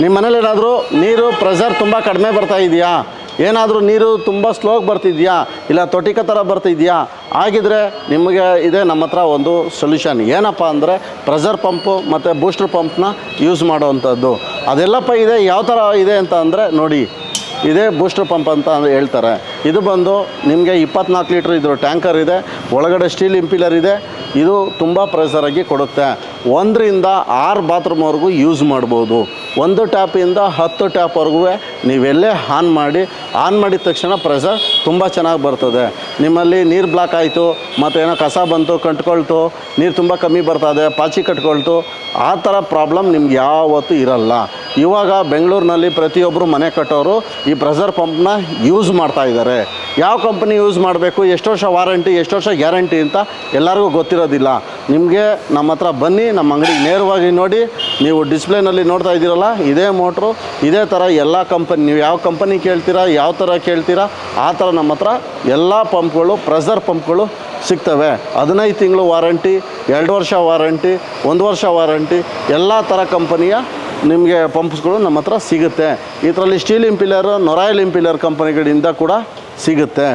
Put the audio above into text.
ನಿಮ್ಮ ಮನೇಲಿ ಏನಾದರೂ ನೀರು ಪ್ರೆಷರ್ ತುಂಬ ಕಡಿಮೆ ಬರ್ತಾ ಇದೆಯಾ, ಏನಾದರೂ ನೀರು ತುಂಬ ಸ್ಲೋಗಿ ಬರ್ತಿದೆಯಾ, ಇಲ್ಲ ತೊಟಿಕ ಥರ ಬರ್ತಿದೆಯಾ, ಆಗಿದ್ರೆ ನಿಮಗೆ ಇದೆ ನಮ್ಮ ಹತ್ರ ಒಂದು ಸೊಲ್ಯೂಷನ್. ಏನಪ್ಪ ಅಂದರೆ ಪ್ರೆಷರ್ ಪಂಪು ಮತ್ತು ಬೂಸ್ಟರ್ ಪಂಪ್ನ ಯೂಸ್ ಮಾಡೋವಂಥದ್ದು. ಅದೆಲ್ಲಪ್ಪ ಇದೆ. ಯಾವ ಥರ ಇದೆ ಅಂತ ಅಂದರೆ ನೋಡಿ, ಇದೇ ಬೂಸ್ಟರ್ ಪಂಪ್ ಅಂತ ಹೇಳ್ತಾರೆ. ಇದು ಬಂದು ನಿಮಗೆ 24 ಲೀಟ್ರ್ ಇದ್ರ ಟ್ಯಾಂಕರ್ ಇದೆ, ಒಳಗಡೆ ಸ್ಟೀಲ್ ಇಂಪಿಲರ್ ಇದೆ. ಇದು ತುಂಬ ಪ್ರೆಷರಾಗಿ ಕೊಡುತ್ತೆ. 1ರಿಂದ 6 ಬಾತ್ರೂಮ್ವರೆಗೂ ಯೂಸ್ ಮಾಡ್ಬೋದು. 1 ಟ್ಯಾಪಿಂದ 10 ಟ್ಯಾಪ್ವರೆಗೂ ನೀವೆಲ್ಲೇ ಆನ್ ಮಾಡಿದ ತಕ್ಷಣ ಪ್ರೆಷರ್ ತುಂಬ ಚೆನ್ನಾಗಿ ಬರ್ತದೆ. ನಿಮ್ಮಲ್ಲಿ ನೀರು ಬ್ಲಾಕ್ ಆಯಿತು, ಮತ್ತು ಏನೋ ಕಸ ಬಂತು, ಕಂಟ್ಕೊಳ್ತು, ನೀರು ತುಂಬ ಕಮ್ಮಿ ಬರ್ತದೆ, ಪಾಚಿ ಕಟ್ಕೊಳ್ತು, ಆ ಥರ ಪ್ರಾಬ್ಲಮ್ ನಿಮ್ಗೆ ಯಾವತ್ತೂ ಇರಲ್ಲ. ಇವಾಗ ಬೆಂಗಳೂರಿನಲ್ಲಿ ಪ್ರತಿಯೊಬ್ಬರು ಮನೆ ಕಟ್ಟೋರು ಈ ಪ್ರೆಷರ್ ಪಂಪ್ನ ಯೂಸ್ ಮಾಡ್ತಾ ಇದ್ದಾರೆ. ಯಾವ ಕಂಪ್ನಿ ಯೂಸ್ ಮಾಡಬೇಕು, ಎಷ್ಟು ವರ್ಷ ವಾರಂಟಿ, ಎಷ್ಟು ವರ್ಷ ಗ್ಯಾರಂಟಿ ಅಂತ ಎಲ್ಲರಿಗೂ ಗೊತ್ತಿರೋದಿಲ್ಲ. ನಿಮಗೆ ನಮ್ಮ ಹತ್ರ ಬನ್ನಿ, ನಮ್ಮ ಅಂಗಡಿಗೆ ನೇರವಾಗಿ ನೋಡಿ. ನೀವು ಡಿಸ್ಪ್ಲೇನಲ್ಲಿ ನೋಡ್ತಾ ಇದ್ದೀರಲ್ಲ, ಇದೇ ಮೋಟ್ರು, ಇದೇ ಥರ ಎಲ್ಲ ಕಂಪನಿ, ನೀವು ಯಾವ ಕಂಪನಿ ಕೇಳ್ತೀರಾ, ಯಾವ ಥರ ಕೇಳ್ತೀರಾ ಆ ಥರ ನಮ್ಮ ಹತ್ರ ಎಲ್ಲ ಪಂಪ್ಗಳು, ಪ್ರೆಷರ್ ಪಂಪ್ಗಳು ಸಿಗ್ತವೆ. 15 ತಿಂಗಳು ವಾರಂಟಿ, 2 ವರ್ಷ ವಾರಂಟಿ, 1 ವರ್ಷ ವಾರಂಟಿ, ಎಲ್ಲ ಥರ ಕಂಪನಿಯ ನಿಮಗೆ ಪಂಪ್ಸ್ಗಳು ನಮ್ಮ ಹತ್ರ ಸಿಗುತ್ತೆ. ಇದರಲ್ಲಿ ಸ್ಟೀಲ್ ಇಂಪಿಲರು, ನೊರಾಯಿಲ್ ಇಂಪಿಲರ್ ಕಂಪನಿಗಳಿಂದ ಕೂಡ ಸಿಗುತ್ತೆ.